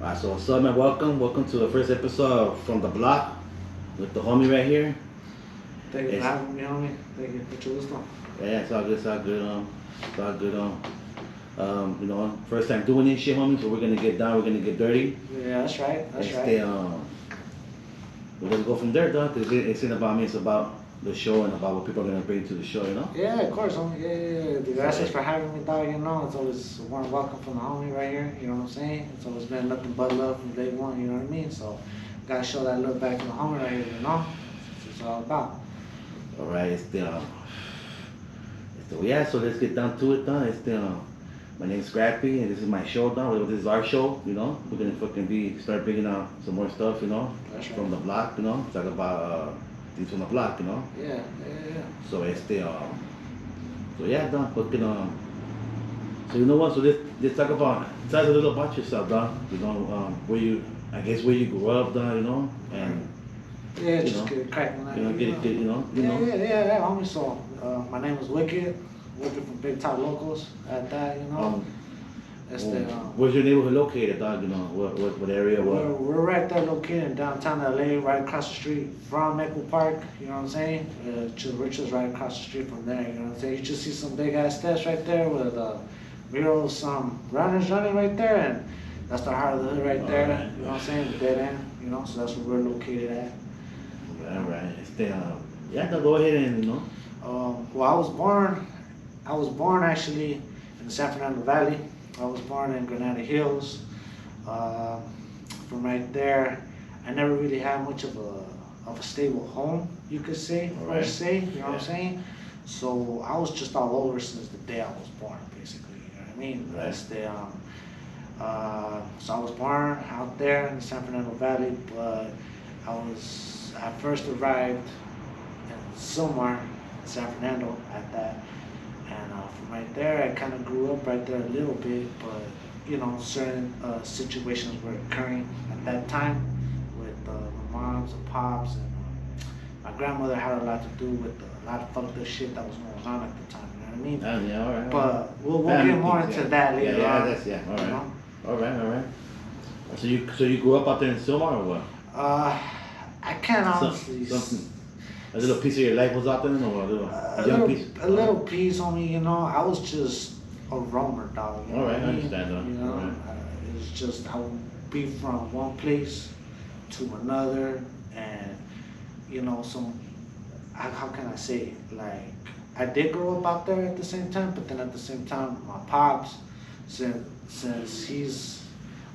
Alright, so what's up, man? Welcome to the first episode from the block with the homie right here. Thank you for It's, having me, homie. Thank you. Mucho gusto. yeah, it's all good, it's all good, it's all good, first time doing this shit, homie. So we're gonna get down, we're gonna get dirty. Yeah, that's right. That's It's right. we're gonna go from there, dog. Cause it's not about me, it's about the show and about what people are gonna bring to the show, you know. Yeah, of course, homie. Yeah. Dude, gracias for having me, dog. You know, it's always a warm welcome from the homie right here. You know what I'm saying? It's always been nothing but love from day one. You know what I mean? So, gotta show that love back to the homie right here. You know, that's what it's all about. All right, yeah. So let's get down to it, dog. My name's Scrappy, and this is my show, dog. This is our show, you know. We're gonna start bringing out some more stuff, you know, That's right. from the block, you know. Talk about things from the block, you know. Yeah. So so yeah, dog. So you know what? So let's talk about tell us a little about yourself, dog. You know, where you grew up, dog. You know, and Yeah, you just know, get it cracking. you know. Homie. So, my name is Wicked from Big.Top.Locos at that, you know. Um, It's where's your neighborhood located, dog? You know, what area? we're right there located in downtown LA, right across the street from Echo Park, you know what I'm saying? Richard's right across the street from there, you know what I'm saying? You just see some big ass steps right there with murals, some runners running right there, and that's the heart of the hood right there, Alright. you know what I'm saying? The dead end, you know, so that's where we're located at. All right. Yeah, no, go ahead and you know. Well, I was born actually in the San Fernando Valley. I was born in Granada Hills. Uh, from right there, I never really had much of a stable home, you could say, Alright. you know what I'm saying? So I was just all over since the day I was born, basically, you know what I mean? Right. So I was born out there in the San Fernando Valley, but I first arrived in somewhere in San Fernando at that. And from right there, I kind of grew up right there a little bit, but you know, certain situations were occurring at that time with my moms and pops, and my grandmother had a lot to do with a lot of fucked up shit that was going on at the time. You know what I mean? Yeah, all right. But we'll Family get more things, into yeah. that later Yeah, on. all right. You know? All right. So you grew up out there in Silmar or what? I can't honestly. Something. A little piece of your life was out there, or a young piece? A little piece, homie. You know, I was just a roamer, dog. You know All right, what I mean? understand that. You know, All right. it's just I would be from one place to another, and you know, how can I say it? Like I did grow up out there at the same time, but then at the same time, my pops, since he's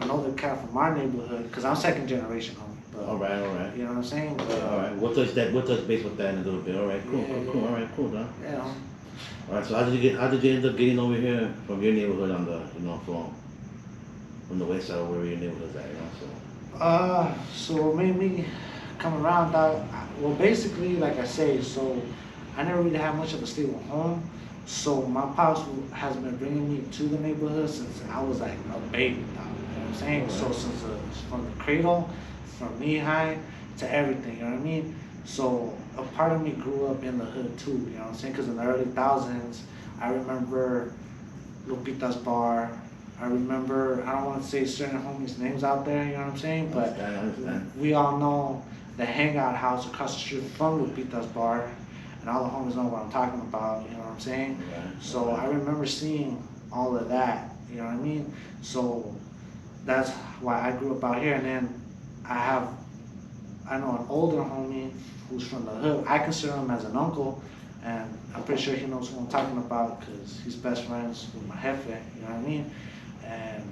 an older cat from our neighborhood, because I'm second generation, homie. But, All right. You know what I'm saying? But, All right. We'll touch base with that in a little bit. All right. Cool. Yeah. All right. Cool, dog. Yeah. All right. So how did you end up getting over here from your neighborhood on the from the west side of where your neighborhood's at? You know, So what made me come around, dog? Well, basically, like I say, so I never really had much of a stable home. So my pops has been bringing me to the neighborhood since I was like a baby, dog. You know what I'm saying? Right. So since from the cradle, from knee high to everything, you know what I mean? So a part of me grew up in the hood too, you know what I'm saying? Because in the early thousands, I remember Lupita's Bar. I remember, I don't want to say certain homies' names out there, you know what I'm saying? But I understand. we all know the hangout house across the street from Lupita's Bar, and all the homies know what I'm talking about, you know what I'm saying? Right. So I remember seeing all of that, you know what I mean? So that's why I grew up out here, and then I know an older homie who's from the hood. I consider him as an uncle, and I'm pretty sure he knows who I'm talking about because he's best friends with my jefe, you know what I mean? And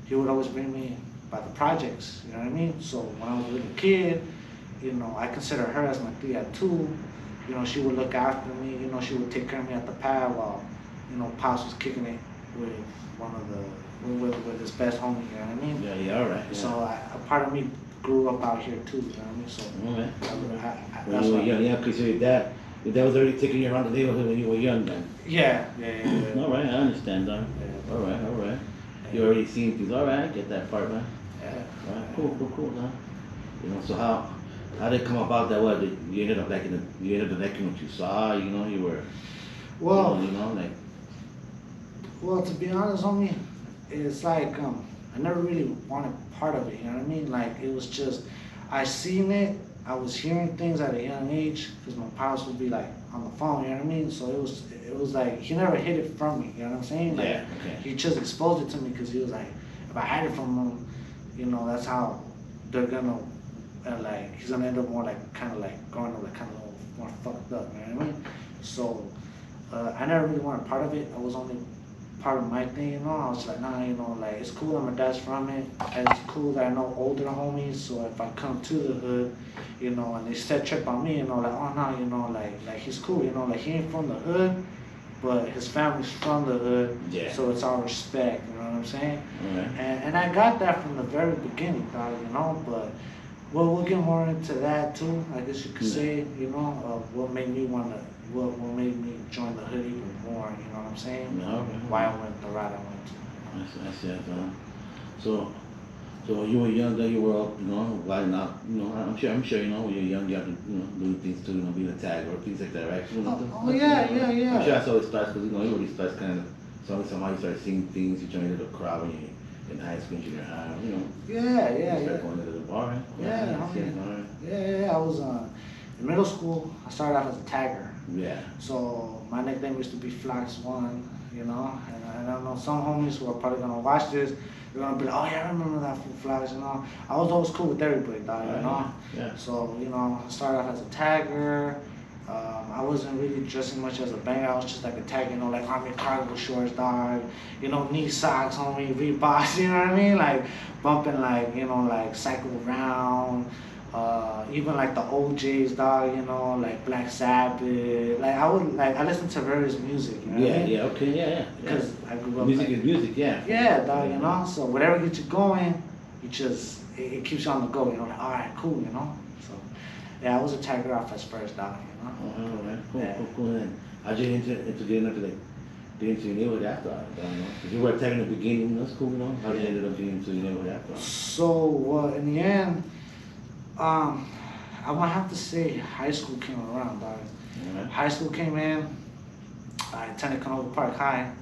he would always bring me by the projects, you know what I mean? So when I was a little kid, you know, I consider her as my tia too. You know, she would look after me, you know, she would take care of me at the pad while, you know, Pops was kicking it with one of with his best homie, you know what I mean? Yeah, all right. Yeah. So a part of me grew up out here too, you know what I mean? So Okay. When that's you were why. young, yeah, because your dad was already taking you around the neighborhood when you were young, then. Yeah. All right, I understand, dog. Yeah. All right. You already seen things. All right, I get that part, man. Yeah. All right, cool, dog. You know, so how did it come about that? What you ended up liking what you saw? You know, you were. Well, you know, like. well, to be honest, homie, it's like I never really wanted part of it, you know what I mean? Like, it was just, I seen it, I was hearing things at a young age, because my pops would be like on the phone, you know what I mean? So it was like, he never hid it from me, you know what I'm saying? Like, Yeah, okay. he just exposed it to me, because he was like, if I hide it from him, you know, that's how they're gonna, like, he's gonna end up more like, kind of like, growing up like kind of a little more fucked up, you know what I mean? So, I never really wanted part of it. I was only part of my thing, you know. I was like, nah, you know, like, it's cool that my dad's from it. And it's cool that I know older homies. So if I come to the hood, you know, and they set trip on me, you know, like, oh no, you know, like he's cool, you know, like he ain't from the hood, but his family's from the hood. Yeah. So it's all respect, you know what I'm saying? Okay. And I got that from the very beginning, dog, you know, but we'll get more into that too, I guess you could say, you know, what made me wanna, what made me join the hood even more, you know what I'm saying? Yeah, okay. Why I went the route I went to. I see that. So when you were young, then you were up, you know, why not? You know, I'm sure, you know, when you're young, you have to, you know, do things too, you know, being a tag or things like that, right? You know, Oh, yeah, yeah, yeah. I'm sure that's how it starts, because, you know, it really starts kind of, somehow you start seeing things, you join into the crowd when you're in high school, junior high, you know. Yeah, You start going into the bar, right? Yeah, I see it, all right. yeah, I was, in middle school, I started off as a tagger. Yeah. So my nickname used to be Flax One, you know, and I know some homies who are probably gonna watch this, they're gonna be like, oh yeah, I remember that from Flax, you know. I was always cool with everybody, dog, you know. Yeah. So, you know, I started off as a tagger. I wasn't really dressing much as a banger. I was just like a tag, you know, like army cargo shorts, dog, you know, knee socks, homie, Reeboks, you know what I mean? Like bumping like, you know, like Cycle Round, even like the OJs, dog, you know, like Black Sabbath. Like I listened to various music, you know what I mean? Yeah, okay, yeah. Because I grew up Music like, is music, yeah. yeah, dog, you know. So whatever gets you going, you just it keeps you on the go, you know. Like, all right, cool, you know. So yeah, I was a tagger off at first, dog, you know. Oh, man, cool, Yeah. cool. And how'd you into getting into like getting into your neighborhood after? I don't know. Cause you were tagging in the beginning, that's cool, you know. How did you end up getting into your neighborhood after? So in the end, I would have to say high school came around, dog. Alright. High school came in. I attended Canoga Park High.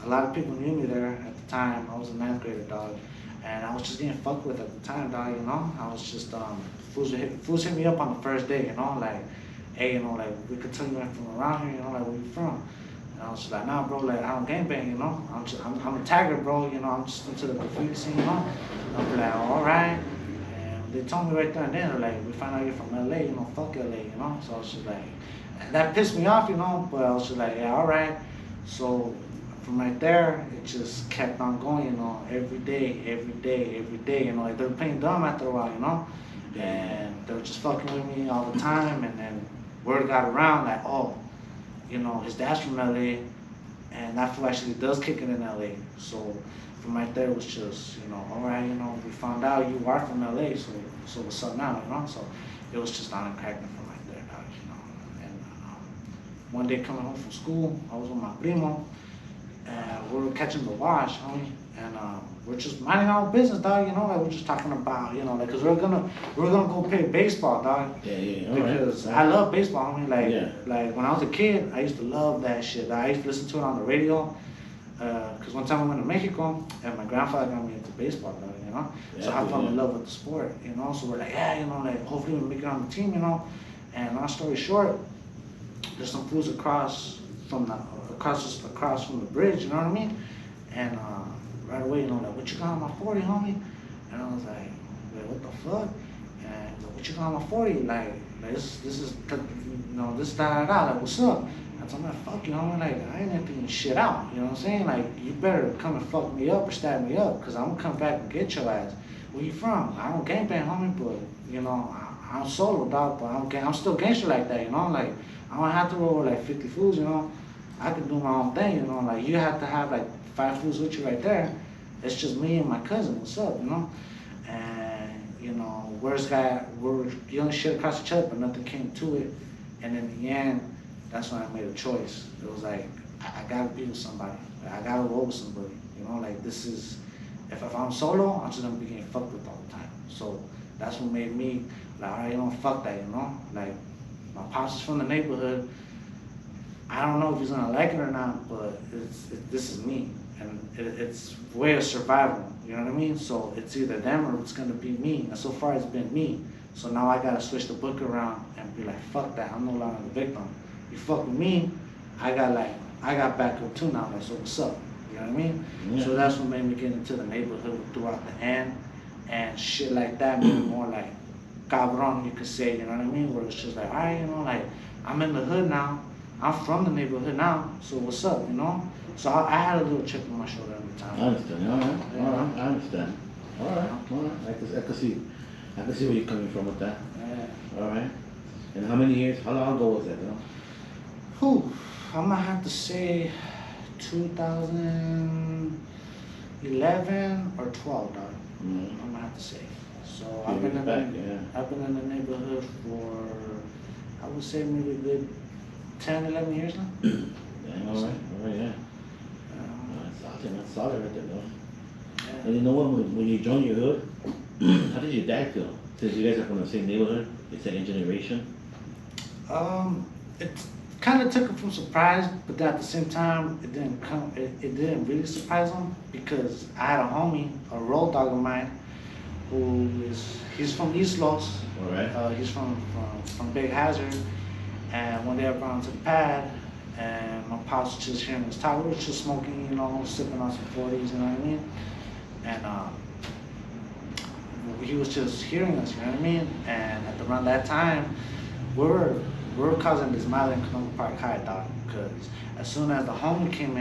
A lot of people knew me there at the time. I was a 9th grader, dog, and I was just getting fucked with at the time, dog. You know, I was just fools hit me up on the first day, you know, like, hey, you know, like we could tell you I'm from around here, you know, like where you from. And I was just like, nah, bro, like I don't gangbang, you know. I'm a tagger, bro, you know. I'm just into the graffiti scene, you know. I'll be like, all right. And they told me right there and then, they're like, we found out you're from LA, you know, fuck LA, you know. So I was just like, and that pissed me off, you know. But I was just like, yeah, all right. So from right there, it just kept on going, you know, every day, you know, like they were playing dumb after a while, you know, and they were just fucking with me all the time, and then word got around like, oh, you know, his dad's from LA, and that fool actually does kick it in LA, so from right there it was just, you know, all right, you know, we found out you are from LA, so what's up now, you know, so it was just on and cracking from right there, dog, you know, and one day coming home from school, I was with my primo, and we were catching the wash, homie, and we're just minding our business, dog. You know, like we're just talking about, you know, like, cause we're gonna go play baseball, dog. Yeah, all because right. I love baseball, homie. Like, Yeah. like when I was a kid, I used to love that shit. I used to listen to it on the radio. Cause one time I went to Mexico, and my grandfather got me into baseball, dog. You know, Yeah, so I fell yeah. in love with the sport. You know, so we're like, yeah, you know, like hopefully we make it on the team. You know, and long story short, there's some fools across from the bridge, you know what I mean? And right away, you know, like, what you got on my 40, homie? And I was like, wait, what the fuck? And like, what you got on my 40? Like this is, you know, this da, like, what's up? I told him, fuck you, homie, like, I ain't emptying shit out, you know what I'm saying? Like, you better come and fuck me up or stab me up, cause I'm gonna come back and get your ass. Where you from? I don't gangbang, homie, but, you know, I'm solo, dog, but I'm still gangster like that, you know? Like, I don't have to roll with like 50 fools, you know? I can do my own thing, you know, like you have to have like 5 fools with you right there. It's just me and my cousin, what's up, you know? And, you know, we're yelling shit across each other, but nothing came to it. And in the end, that's when I made a choice. It was like, I gotta be with somebody. I gotta roll with somebody, you know, like this is, if I'm solo, I'm just gonna be getting fucked with all the time. So that's what made me, like, all right, you know, fuck that, you know? Like, my pops is from the neighborhood. I don't know if he's gonna like it or not, but this is me, and it's way of survival. You know what I mean? So it's either them or it's gonna be me. And so far it's been me. So now I gotta switch the book around and be like, fuck that. I'm no longer the victim. You fuck with me, I got backup too now. Like, so what's up? You know what I mean? Yeah. So that's what made me get into the neighborhood throughout the end, and shit like that made me more like cabron, you could say. You know what I mean? Where it's just like, alright, you know, like I'm in the hood now. I'm from the neighborhood now. So what's up? You know? So I had a little chip on my shoulder every time. I understand. All right. All right. I understand. All right. All right. I can see. I can see where you're coming from with that. Yeah. All right. And how many years? How long ago was that, though? Whew, I'm gonna have to say 2011 or 12, dog. Mm-hmm. I'm gonna have to say. So Few I've been years in back, the, yeah. I've been in the neighborhood for, I would say maybe a good 10, 11 years now. Dang, all right, yeah. That's solid right there, though. Yeah. And you know what? When you joined your hood, how did your dad feel? Since you guys are from the same neighborhood, the second generation. It kind of took him from surprise, but at the same time, it didn't really surprise him because I had a homie, a road dog of mine, he's from East Los. All right. He's from Big Hazard, and one day I brought him to the pad, and my pops was just hearing us talk. We were just smoking, you know, sipping on some 40s, you know what I mean? And he was just hearing us, you know what I mean? And at around that time, we were causing this mile in Columbia Park High, dog, because as soon as the homie came in,